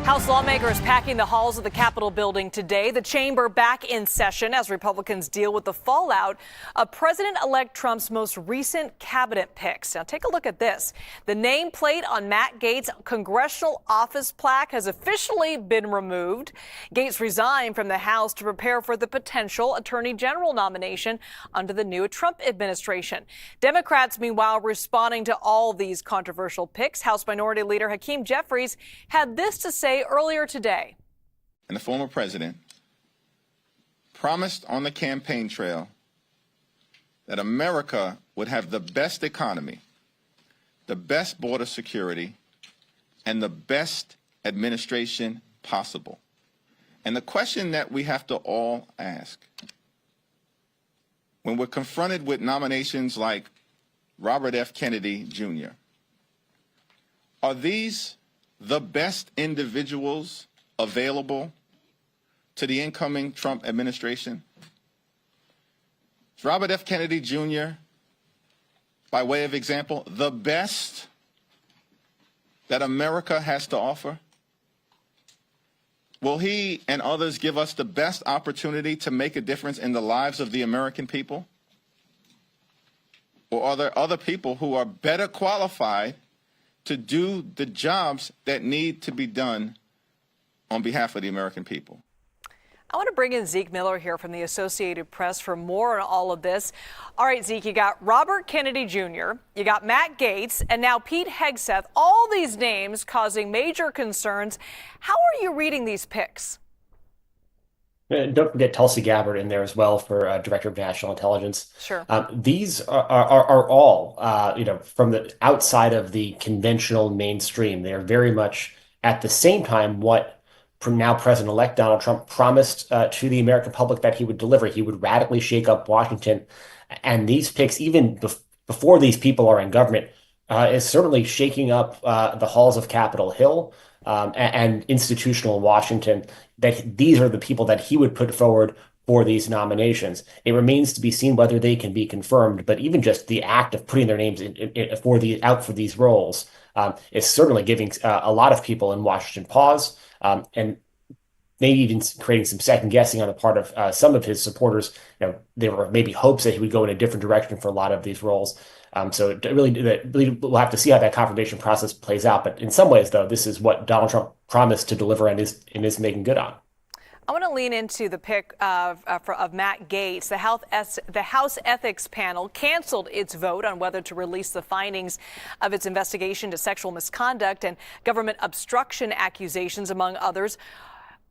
House lawmakers packing the halls of the Capitol building today. The chamber back in session as Republicans deal with the fallout of President-elect Trump's most recent cabinet picks. Now take a look at this. The nameplate on Matt Gaetz' congressional office plaque has officially been removed. Gaetz resigned from the House to prepare for the potential Attorney General nomination under the new Trump administration. Democrats, meanwhile, responding to all these controversial picks. House Minority Leader Hakeem Jeffries had this to say earlier today. And the former president promised on the campaign trail that America would have the best economy, the best border security, and the best administration possible. And the question that we have to all ask when we're confronted with nominations like Robert F. Kennedy Jr., are these the best individuals available to the incoming Trump administration? Is Robert F. Kennedy Jr., by way of example, the best that America has to offer? Will he and others give us the best opportunity to make a difference in the lives of the American people? Or are there other people who are better qualified to do the jobs that need to be done on behalf of the American people? I want to bring in Zeke Miller here from the Associated Press for more on all of this. All right, Zeke, you got Robert Kennedy Jr., you got Matt Gaetz, and now Pete Hegseth, all these names causing major concerns. How are you reading these picks? And don't forget Tulsi Gabbard in there as well for Director of National Intelligence. Sure. These are all, from the outside of the conventional mainstream. They're very much at the same time what now President-elect Donald Trump promised to the American public that he would deliver. He would radically shake up Washington. And these picks, even before these people are in government, is certainly shaking up the halls of Capitol Hill and institutional Washington. That these are the people that he would put forward for these nominations. It remains to be seen whether they can be confirmed, but even just the act of putting their names out for these roles is certainly giving a lot of people in Washington pause, and maybe even creating some second guessing on the part of some of his supporters. There were maybe hopes that he would go in a different direction for a lot of these roles. So really, we'll have to see how that confirmation process plays out. But in some ways, though, this is what Donald Trump promised to deliver and is making good on. I want to lean into the pick of Matt Gaetz. The House Ethics Panel canceled its vote on whether to release the findings of its investigation to sexual misconduct and government obstruction accusations, among others.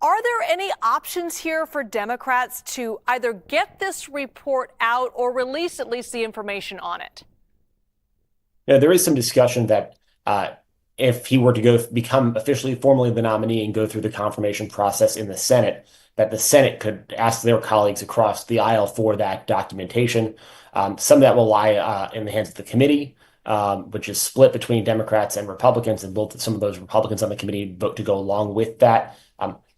Are there any options here for Democrats to either get this report out or release at least the information on it? There is some discussion that if he were to become officially formally the nominee and go through the confirmation process in the Senate, that the Senate could ask their colleagues across the aisle for that documentation. Some of that will lie in the hands of the committee, which is split between Democrats and Republicans, and some of those Republicans on the committee vote to go along with that.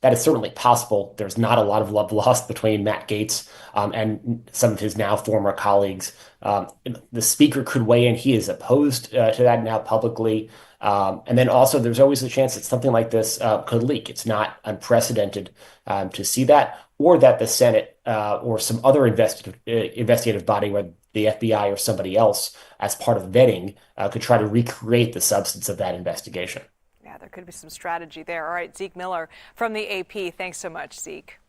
That is certainly possible. There's not a lot of love lost between Matt Gaetz and some of his now former colleagues. The speaker could weigh in. He is opposed to that now publicly. And then also there's always a chance that something like this could leak. It's not unprecedented to see that, or that the Senate or some other investigative body, whether the FBI or somebody else, as part of vetting, could try to recreate the substance of that investigation. Yeah, there could be some strategy there. All right, Zeke Miller from the AP. Thanks so much, Zeke.